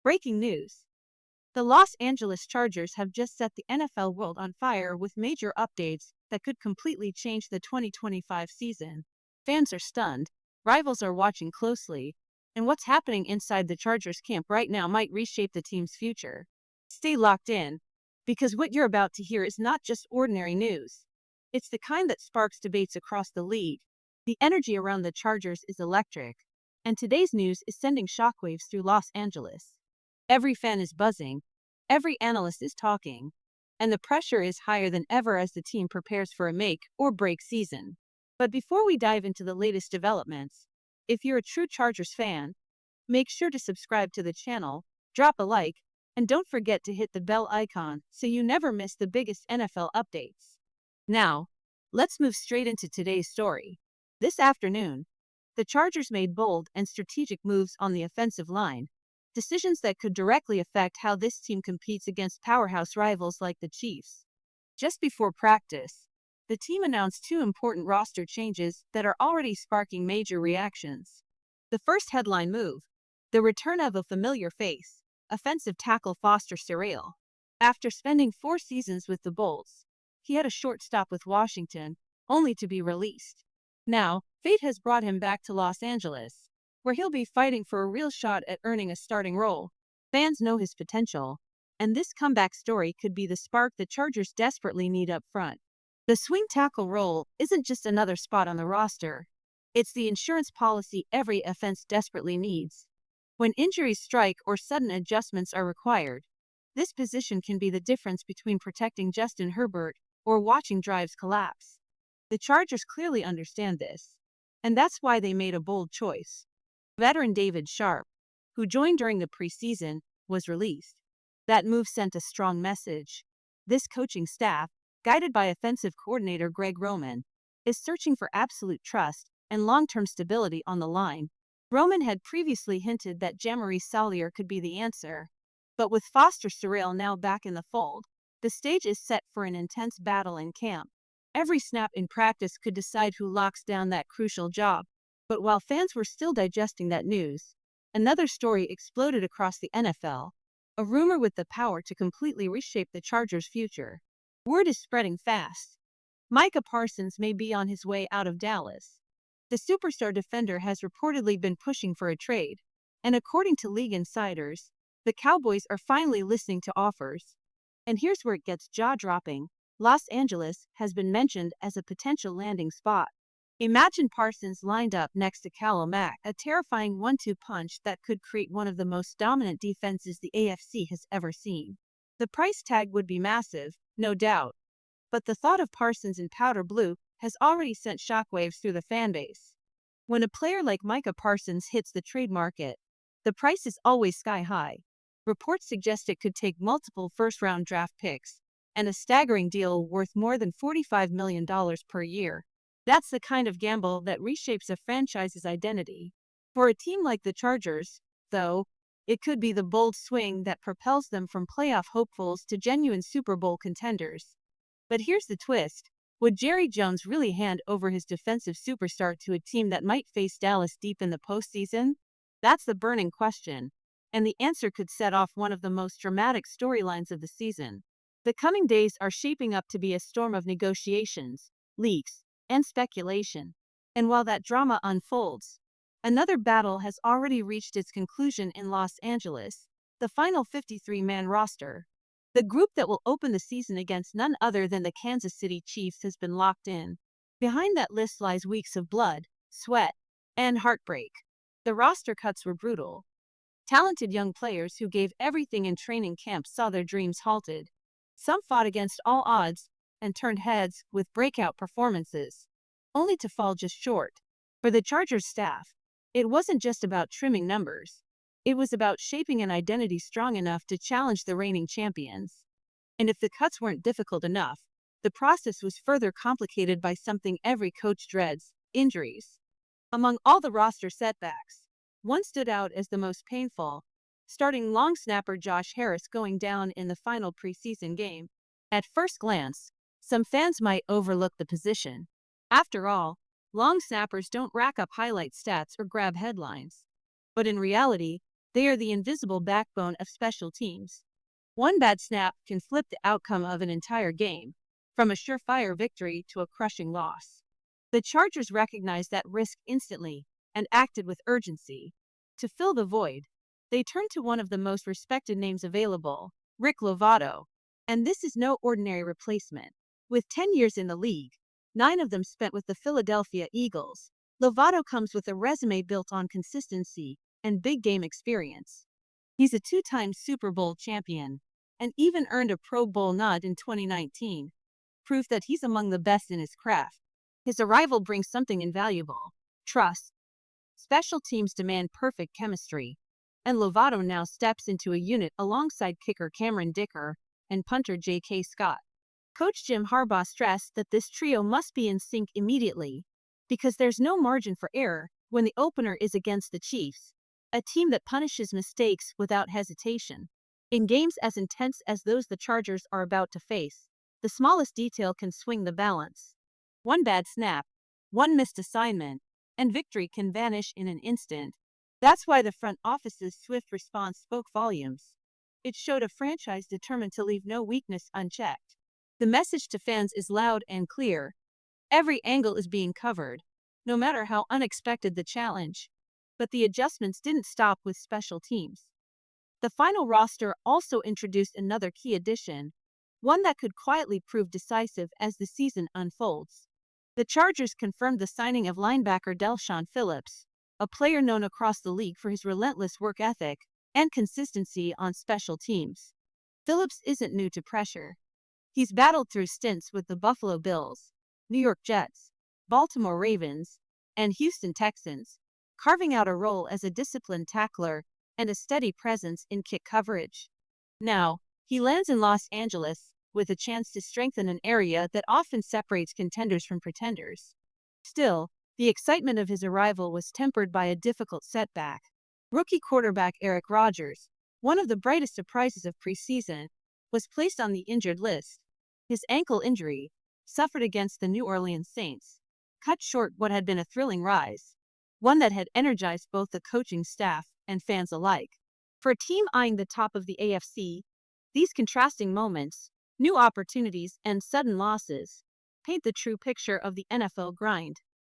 Breaking news. The Los Angeles Chargers have just set the NFL world on fire with major updates that could completely change the 2025 season. Fans are stunned, rivals are watching closely, and what's happening inside the Chargers camp right now might reshape the team's future. Stay locked in, because what you're about to hear is not just ordinary news. It's the kind that sparks debates across the league. The energy around the Chargers is electric, and today's news is sending shockwaves through Los Angeles. Every fan is buzzing, every analyst is talking, and the pressure is higher than ever as the team prepares for a make or break season. But before we dive into the latest developments, if you're a true Chargers fan, make sure to subscribe to the channel, drop a like, and don't forget to hit the bell icon so you never miss the biggest NFL updates. Now, let's move straight into today's story. This afternoon, the Chargers made bold and strategic moves on the offensive line, decisions that could directly affect how this team competes against powerhouse rivals like the Chiefs. Just before practice, the team announced two important roster changes that are already sparking major reactions. The first headline move, the return of a familiar face, offensive tackle Foster Sarell. After spending 4 seasons with the Bolts, he had a short stop with Washington, only to be released. Now, fate has brought him back to Los Angeles, where he'll be fighting for a real shot at earning a starting role. Fans know his potential, and this comeback story could be the spark the Chargers desperately need up front. The swing tackle role isn't just another spot on the roster. It's the insurance policy every offense desperately needs. When injuries strike or sudden adjustments are required, this position can be the difference between protecting Justin Herbert or watching drives collapse. The Chargers clearly understand this, and that's why they made a bold choice. Veteran David Sharp, who joined during the preseason, was released. That move sent a strong message. This coaching staff, guided by offensive coordinator Greg Roman, is searching for absolute trust and long-term stability on the line. Roman had previously hinted that Jamari Salyer could be the answer, but with Foster Sarell now back in the fold, the stage is set for an intense battle in camp. Every snap in practice could decide who locks down that crucial job. But while fans were still digesting that news, another story exploded across the NFL, a rumor with the power to completely reshape the Chargers' future. Word is spreading fast. Micah Parsons may be on his way out of Dallas. The superstar defender has reportedly been pushing for a trade, and according to league insiders, the Cowboys are finally listening to offers. And here's where it gets jaw-dropping. Los Angeles has been mentioned as a potential landing spot. Imagine Parsons lined up next to Khalil Mack, a terrifying 1-2 punch that could create one of the most dominant defenses the AFC has ever seen. The price tag would be massive, no doubt, but the thought of Parsons in powder blue has already sent shockwaves through the fanbase. When a player like Micah Parsons hits the trade market, the price is always sky high. Reports suggest it could take multiple first-round draft picks and a staggering deal worth more than $45 million per year. That's the kind of gamble that reshapes a franchise's identity. For a team like the Chargers, though, it could be the bold swing that propels them from playoff hopefuls to genuine Super Bowl contenders. But here's the twist. Would Jerry Jones really hand over his defensive superstar to a team that might face Dallas deep in the postseason? That's the burning question, and the answer could set off one of the most dramatic storylines of the season. The coming days are shaping up to be a storm of negotiations, leaks, and speculation. And while that drama unfolds, another battle has already reached its conclusion in Los Angeles, the final 53-man roster. The group that will open the season against none other than the Kansas City Chiefs has been locked in. Behind that list lies weeks of blood, sweat, and heartbreak. The roster cuts were brutal. Talented young players who gave everything in training camp saw their dreams halted. Some fought against all odds and turned heads with breakout performances, only to fall just short. For the Chargers staff, it wasn't just about trimming numbers. It was about shaping an identity strong enough to challenge the reigning champions. And if the cuts weren't difficult enough, the process was further complicated by something every coach dreads: injuries. Among all the roster setbacks, one stood out as the most painful, starting long snapper Josh Harris going down in the final preseason game. At first glance, some fans might overlook the position. After all, long snappers don't rack up highlight stats or grab headlines. But in reality, They are the invisible backbone of special teams. One bad snap can flip the outcome of an entire game, from a surefire victory to a crushing loss. The Chargers recognized that risk instantly and acted with urgency. To fill the void, they turned to one of the most respected names available, Rick Lovato. And this is no ordinary replacement. With 10 years in the league, 9 of them spent with the Philadelphia Eagles, Lovato comes with a resume built on consistency and big game experience. He's a 2-time Super Bowl champion and even earned a Pro Bowl nod in 2019, proof that he's among the best in his craft. His arrival brings something invaluable: trust. Special teams demand perfect chemistry, and Lovato now steps into a unit alongside kicker Cameron Dicker and punter J.K. Scott. Coach Jim Harbaugh stressed that this trio must be in sync immediately, because there's no margin for error when the opener is against the Chiefs, a team that punishes mistakes without hesitation. In games as intense as those the Chargers are about to face, the smallest detail can swing the balance. One bad snap, one missed assignment, and victory can vanish in an instant. That's why the front office's swift response spoke volumes. It showed a franchise determined to leave no weakness unchecked. The message to fans is loud and clear. Every angle is being covered, no matter how unexpected the challenge. But the adjustments didn't stop with special teams. The final roster also introduced another key addition, one that could quietly prove decisive as the season unfolds. The Chargers confirmed the signing of linebacker Del'Shawn Phillips, a player known across the league for his relentless work ethic and consistency on special teams. Phillips isn't new to pressure. He's battled through stints with the Buffalo Bills, New York Jets, Baltimore Ravens, and Houston Texans, carving out a role as a disciplined tackler and a steady presence in kick coverage. Now, he lands in Los Angeles with a chance to strengthen an area that often separates contenders from pretenders. Still, the excitement of his arrival was tempered by a difficult setback. Rookie quarterback Eric Rodgers, one of the brightest surprises of preseason, was placed on the injured list. His ankle injury, suffered against the New Orleans Saints, cut short what had been a thrilling rise, one that had energized both the coaching staff and fans alike. For a team eyeing the top of the AFC, these contrasting moments, new opportunities and sudden losses, paint the true picture of the NFL grind.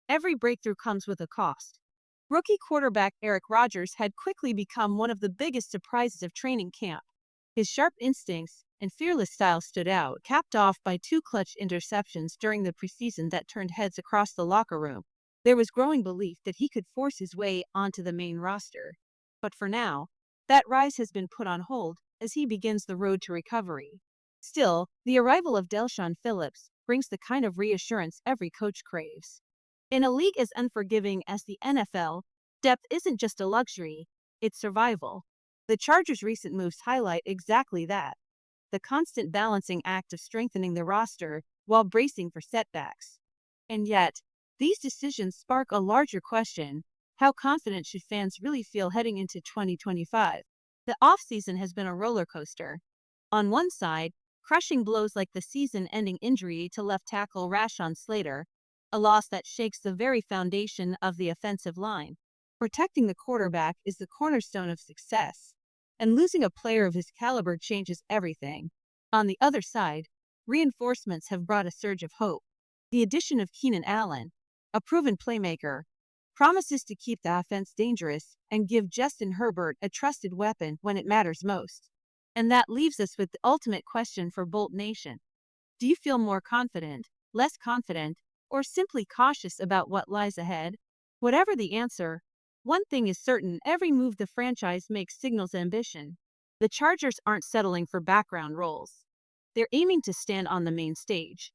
Every breakthrough comes with a cost. Rookie quarterback Eric Rodgers had quickly become one of the biggest surprises of training camp. His sharp instincts and fearless style stood out, capped off by 2 clutch interceptions during the preseason that turned heads across the locker room. There was growing belief that he could force his way onto the main roster. But for now, that rise has been put on hold as he begins the road to recovery. Still, the arrival of Del'Shawn Phillips brings the kind of reassurance every coach craves. In a league as unforgiving as the NFL, depth isn't just a luxury, it's survival. The Chargers' recent moves highlight exactly that: the constant balancing act of strengthening the roster while bracing for setbacks. And yet, these decisions spark a larger question: how confident should fans really feel heading into 2025? The offseason has been a roller coaster. On one side, crushing blows like the season-ending injury to left tackle Rashawn Slater, a loss that shakes the very foundation of the offensive line. Protecting the quarterback is the cornerstone of success, and losing a player of his caliber changes everything. On the other side, reinforcements have brought a surge of hope. The addition of Keenan Allen, a proven playmaker, promises to keep the offense dangerous and give Justin Herbert a trusted weapon when it matters most. And that leaves us with the ultimate question for Bolt Nation. Do you feel more confident, less confident, or simply cautious about what lies ahead? Whatever the answer, one thing is certain: every move the franchise makes signals ambition. The Chargers aren't settling for background roles. They're aiming to stand on the main stage.